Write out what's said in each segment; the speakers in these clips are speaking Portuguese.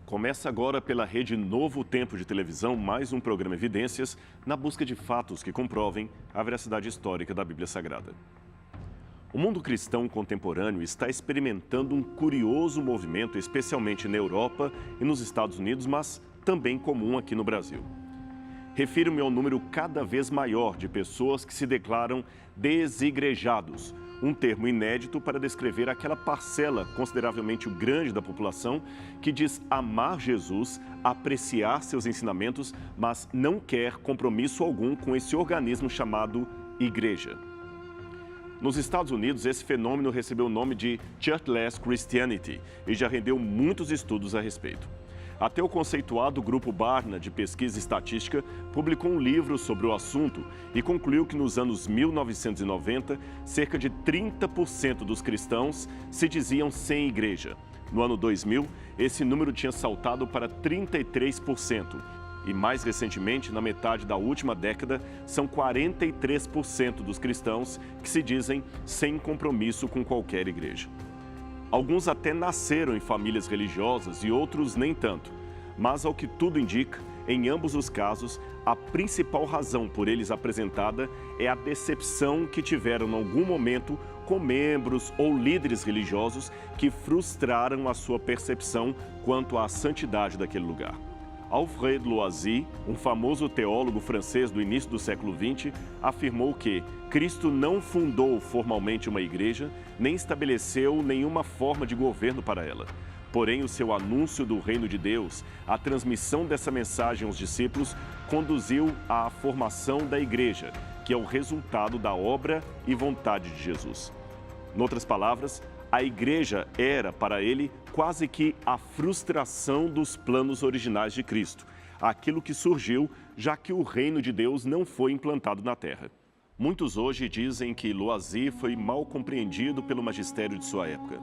Começa agora pela rede Novo Tempo de televisão mais um programa Evidências na busca de fatos que comprovem a veracidade histórica da Bíblia Sagrada. O mundo cristão contemporâneo está experimentando um curioso movimento, especialmente na Europa e nos Estados Unidos, mas também comum aqui no Brasil. Refiro-me ao número cada vez maior de pessoas que se declaram desigrejados, um termo inédito para descrever aquela parcela consideravelmente grande da população que diz amar Jesus, apreciar seus ensinamentos, mas não quer compromisso algum com esse organismo chamado igreja. Nos Estados Unidos, esse fenômeno recebeu o nome de Churchless Christianity e já rendeu muitos estudos a respeito. Até o conceituado Grupo Barna de Pesquisa Estatística publicou um livro sobre o assunto e concluiu que nos anos 1990, cerca de 30% dos cristãos se diziam sem igreja. No ano 2000, esse número tinha saltado para 33%. E mais recentemente, na metade da última década, são 43% dos cristãos que se dizem sem compromisso com qualquer igreja. Alguns até nasceram em famílias religiosas e outros nem tanto. Mas, ao que tudo indica, em ambos os casos, a principal razão por eles apresentada é a decepção que tiveram em algum momento com membros ou líderes religiosos que frustraram a sua percepção quanto à santidade daquele lugar. Alfred Loisy, um famoso teólogo francês do início do século XX, afirmou que Cristo não fundou formalmente uma igreja, nem estabeleceu nenhuma forma de governo para ela. Porém, o seu anúncio do reino de Deus, a transmissão dessa mensagem aos discípulos, conduziu à formação da igreja, que é o resultado da obra e vontade de Jesus. Em outras palavras, a igreja era, para ele, quase que a frustração dos planos originais de Cristo, aquilo que surgiu já que o reino de Deus não foi implantado na terra. Muitos hoje dizem que Loisy foi mal compreendido pelo magistério de sua época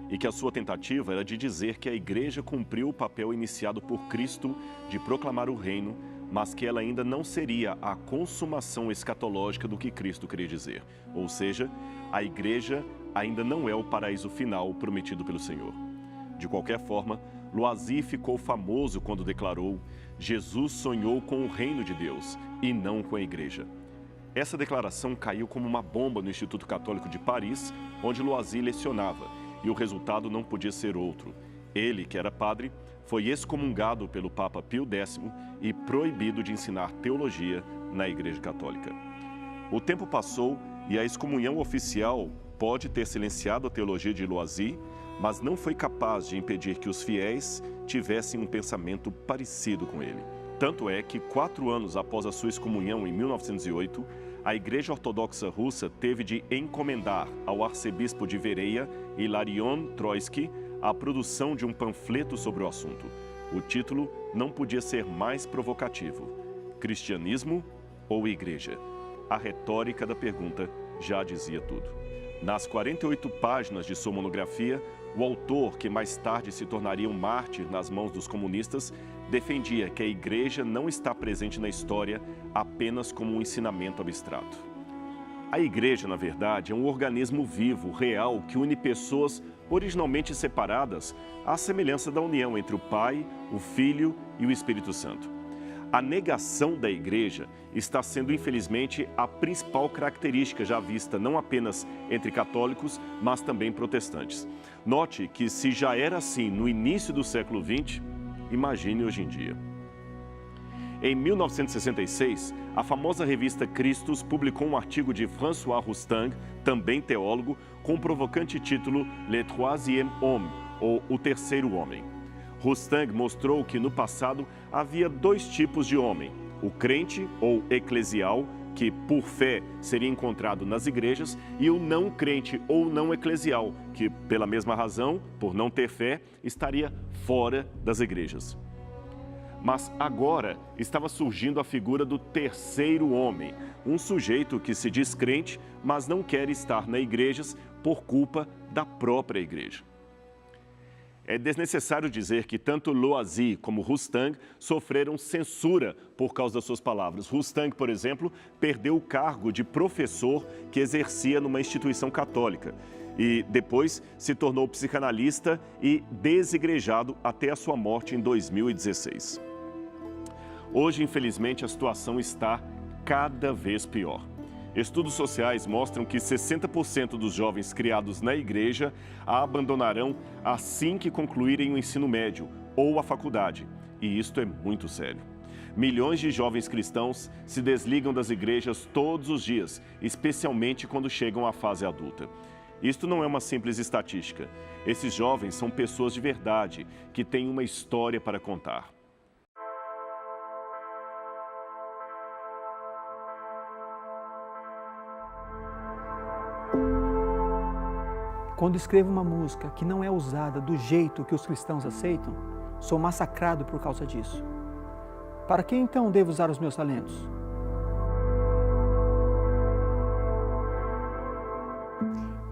e que a sua tentativa era de dizer que a igreja cumpriu o papel iniciado por Cristo de proclamar o reino, mas que ela ainda não seria a consumação escatológica do que Cristo queria dizer. Ou seja, a igreja ainda não é o paraíso final prometido pelo Senhor. De qualquer forma, Loisy ficou famoso quando declarou: Jesus sonhou com o reino de Deus e não com a igreja. Essa declaração caiu como uma bomba no Instituto Católico de Paris, onde Loisy lecionava, e o resultado não podia ser outro. Ele, que era padre, foi excomungado pelo Papa Pio X e proibido de ensinar teologia na Igreja Católica. O tempo passou e a excomunhão oficial pode ter silenciado a teologia de Loisy, mas não foi capaz de impedir que os fiéis tivessem um pensamento parecido com ele. Tanto é que, 4 anos após a sua excomunhão, em 1908, a Igreja Ortodoxa Russa teve de encomendar ao arcebispo de Vereia, Hilarion Troitsky, a produção de um panfleto sobre o assunto. O título não podia ser mais provocativo: Cristianismo ou Igreja? A retórica da pergunta já dizia tudo. Nas 48 páginas de sua monografia, o autor, que mais tarde se tornaria um mártir nas mãos dos comunistas, defendia que a igreja não está presente na história apenas como um ensinamento abstrato. A igreja, na verdade, é um organismo vivo, real, que une pessoas originalmente separadas à semelhança da união entre o Pai, o Filho e o Espírito Santo. A negação da igreja está sendo, infelizmente, a principal característica já vista não apenas entre católicos, mas também protestantes. Note que, se já era assim no início do século XX, imagine hoje em dia. Em 1966, a famosa revista Christus publicou um artigo de François Roustan, também teólogo, com o provocante título Le Troisième Homme, ou O Terceiro Homem. Roustan mostrou que no passado havia 2 tipos de homem: o crente ou eclesial, que por fé seria encontrado nas igrejas, e o não crente ou não eclesial, que pela mesma razão, por não ter fé, estaria fora das igrejas. Mas agora estava surgindo a figura do terceiro homem, um sujeito que se diz crente, mas não quer estar nas igrejas por culpa da própria igreja. É desnecessário dizer que tanto Loisy como Roustan sofreram censura por causa das suas palavras. Roustan, por exemplo, perdeu o cargo de professor que exercia numa instituição católica. e depois se tornou psicanalista e desigrejado até a sua morte em 2016. Hoje, infelizmente, a situação está cada vez pior. Estudos sociais mostram que 60% dos jovens criados na igreja a abandonarão assim que concluírem o ensino médio ou a faculdade. E isto é muito sério. Milhões de jovens cristãos se desligam das igrejas todos os dias, especialmente quando chegam à fase adulta. Isto não é uma simples estatística. Esses jovens são pessoas de verdade, que têm uma história para contar. Quando escrevo uma música que não é usada do jeito que os cristãos aceitam, sou massacrado por causa disso. Para que então devo usar os meus talentos?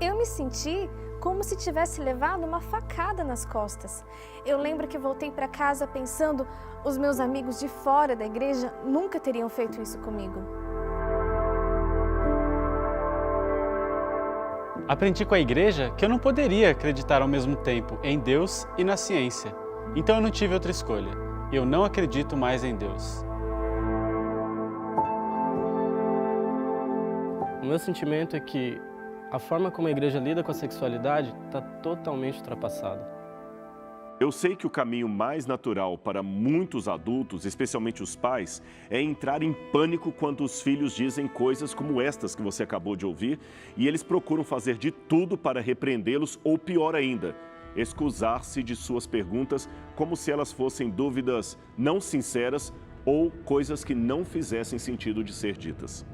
Eu me senti como se tivesse levado uma facada nas costas. Eu lembro que voltei para casa pensando, os meus amigos de fora da igreja nunca teriam feito isso comigo. Aprendi com a igreja que eu não poderia acreditar ao mesmo tempo em Deus e na ciência. Então eu não tive outra escolha. Eu não acredito mais em Deus. O meu sentimento é que a forma como a igreja lida com a sexualidade está totalmente ultrapassada. Eu sei que o caminho mais natural para muitos adultos, especialmente os pais, é entrar em pânico quando os filhos dizem coisas como estas que você acabou de ouvir e eles procuram fazer de tudo para repreendê-los ou, pior ainda, excusar-se de suas perguntas como se elas fossem dúvidas não sinceras ou coisas que não fizessem sentido de ser ditas.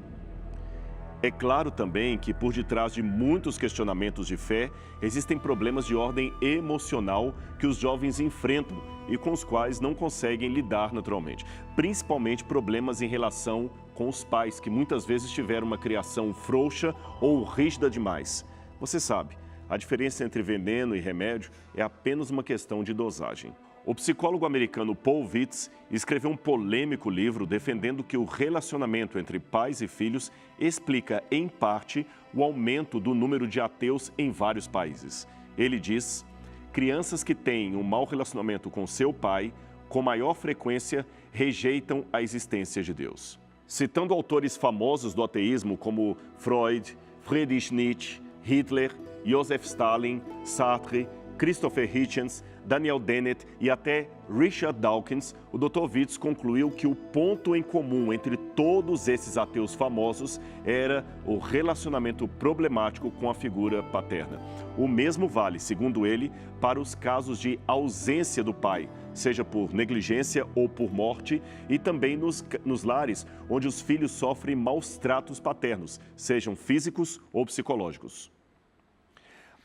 É claro também que por detrás de muitos questionamentos de fé, existem problemas de ordem emocional que os jovens enfrentam e com os quais não conseguem lidar naturalmente. Principalmente problemas em relação com os pais, que muitas vezes tiveram uma criação frouxa ou rígida demais. Você sabe, a diferença entre veneno e remédio é apenas uma questão de dosagem. O psicólogo americano Paul Vitz escreveu um polêmico livro defendendo que o relacionamento entre pais e filhos explica, em parte, o aumento do número de ateus em vários países. Ele diz: crianças que têm um mau relacionamento com seu pai, com maior frequência, rejeitam a existência de Deus. Citando autores famosos do ateísmo como Freud, Friedrich Nietzsche, Hitler, Joseph Stalin, Sartre, Christopher Hitchens, Daniel Dennett e até Richard Dawkins, o Dr. Vitz concluiu que o ponto em comum entre todos esses ateus famosos era o relacionamento problemático com a figura paterna. O mesmo vale, segundo ele, para os casos de ausência do pai, seja por negligência ou por morte, e também nos lares onde os filhos sofrem maus tratos paternos, sejam físicos ou psicológicos.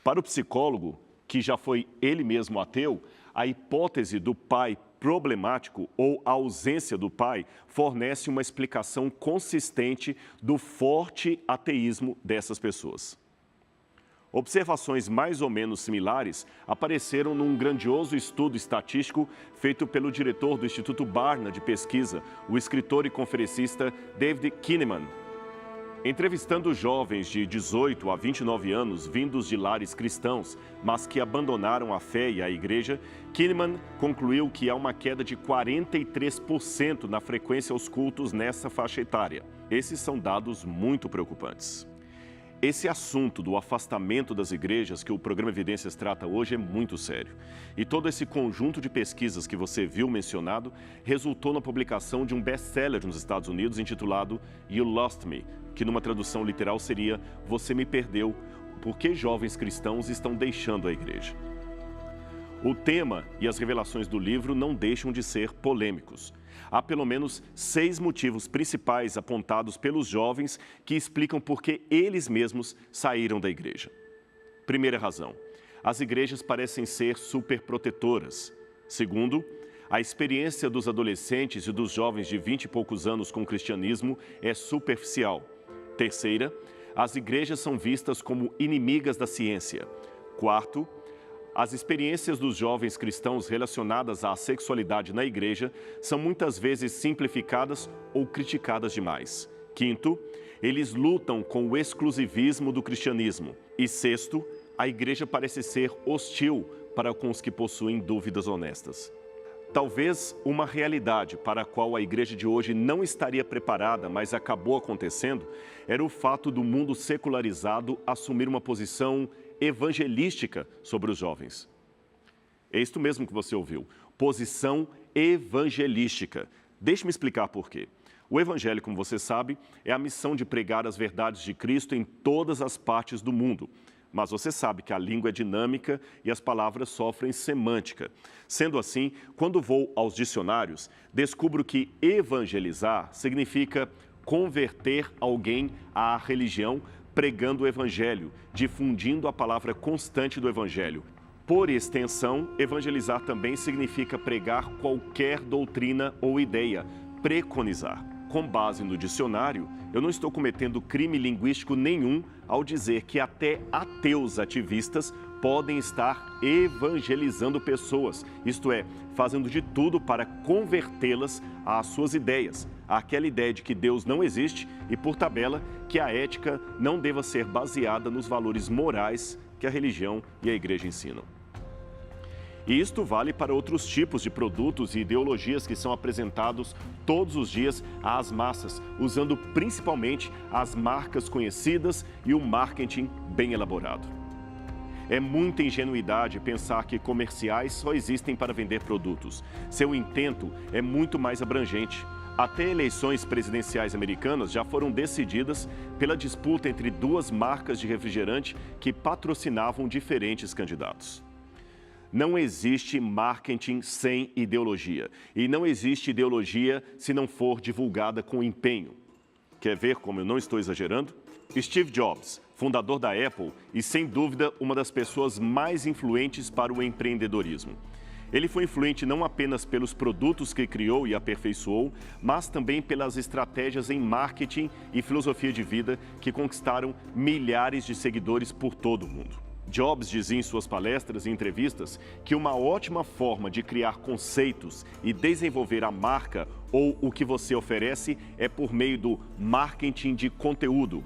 Para o psicólogo, que já foi ele mesmo ateu, a hipótese do pai problemático ou a ausência do pai fornece uma explicação consistente do forte ateísmo dessas pessoas. Observações mais ou menos similares apareceram num grandioso estudo estatístico feito pelo diretor do Instituto Barna de Pesquisa, o escritor e conferencista David Kinnaman. Entrevistando jovens de 18 a 29 anos vindos de lares cristãos, mas que abandonaram a fé e a igreja, Kinnaman concluiu que há uma queda de 43% na frequência aos cultos nessa faixa etária. Esses são dados muito preocupantes. Esse assunto do afastamento das igrejas que o programa Evidências trata hoje é muito sério. E todo esse conjunto de pesquisas que você viu mencionado resultou na publicação de um best-seller nos Estados Unidos intitulado You Lost Me, que numa tradução literal seria Você me perdeu, por que jovens cristãos estão deixando a igreja? O tema e as revelações do livro não deixam de ser polêmicos. Há pelo menos 6 motivos principais apontados pelos jovens que explicam por que eles mesmos saíram da igreja. Primeira razão, as igrejas parecem ser superprotetoras. Segundo, a experiência dos adolescentes e dos jovens de 20 e poucos anos com o cristianismo é superficial. Terceira, as igrejas são vistas como inimigas da ciência. Quarto, as experiências dos jovens cristãos relacionadas à sexualidade na igreja são muitas vezes simplificadas ou criticadas demais. Quinto, eles lutam com o exclusivismo do cristianismo. E sexto, a igreja parece ser hostil para com os que possuem dúvidas honestas. Talvez uma realidade para a qual a igreja de hoje não estaria preparada, mas acabou acontecendo, era o fato do mundo secularizado assumir uma posição evangelística sobre os jovens. É isto mesmo que você ouviu, posição evangelística. Deixe-me explicar por quê. O evangelho, como você sabe, é a missão de pregar as verdades de Cristo em todas as partes do mundo. Mas você sabe que a língua é dinâmica e as palavras sofrem semântica. Sendo assim, quando vou aos dicionários, descubro que evangelizar significa converter alguém à religião pregando o evangelho, difundindo a palavra constante do evangelho. Por extensão, evangelizar também significa pregar qualquer doutrina ou ideia, preconizar. Com base no dicionário, eu não estou cometendo crime linguístico nenhum ao dizer que até ateus ativistas podem estar evangelizando pessoas, isto é, fazendo de tudo para convertê-las às suas ideias, àquela ideia de que Deus não existe e, por tabela, que a ética não deva ser baseada nos valores morais que a religião e a igreja ensinam. E isto vale para outros tipos de produtos e ideologias que são apresentados todos os dias às massas, usando principalmente as marcas conhecidas e o marketing bem elaborado. É muita ingenuidade pensar que comerciais só existem para vender produtos. Seu intento é muito mais abrangente. Até eleições presidenciais americanas já foram decididas pela disputa entre duas marcas de refrigerante que patrocinavam diferentes candidatos. Não existe marketing sem ideologia. E não existe ideologia se não for divulgada com empenho. Quer ver como eu não estou exagerando? Steve Jobs, fundador da Apple e, sem dúvida, uma das pessoas mais influentes para o empreendedorismo. Ele foi influente não apenas pelos produtos que criou e aperfeiçoou, mas também pelas estratégias em marketing e filosofia de vida que conquistaram milhares de seguidores por todo o mundo. Jobs dizia em suas palestras e entrevistas que uma ótima forma de criar conceitos e desenvolver a marca ou o que você oferece é por meio do marketing de conteúdo.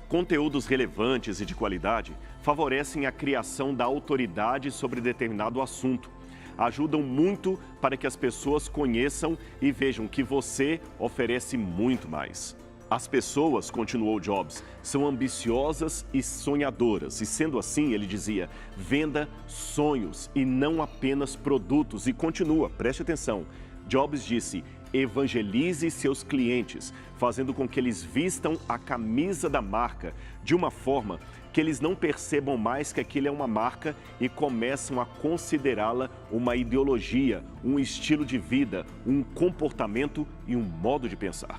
Conteúdos relevantes e de qualidade favorecem a criação da autoridade sobre determinado assunto. Ajudam muito para que as pessoas conheçam e vejam que você oferece muito mais. As pessoas, continuou Jobs, são ambiciosas e sonhadoras. E sendo assim, ele dizia, venda sonhos e não apenas produtos. E continua, preste atenção. Jobs disse, evangelize seus clientes, fazendo com que eles vistam a camisa da marca de uma forma que eles não percebam mais que aquilo é uma marca e começam a considerá-la uma ideologia, um estilo de vida, um comportamento e um modo de pensar.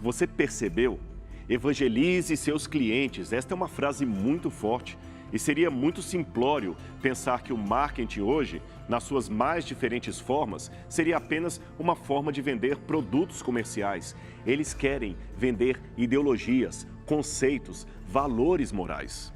Você percebeu? Evangelize seus clientes. Esta é uma frase muito forte e seria muito simplório pensar que o marketing hoje, nas suas mais diferentes formas, seria apenas uma forma de vender produtos comerciais. Eles querem vender ideologias, conceitos, valores morais.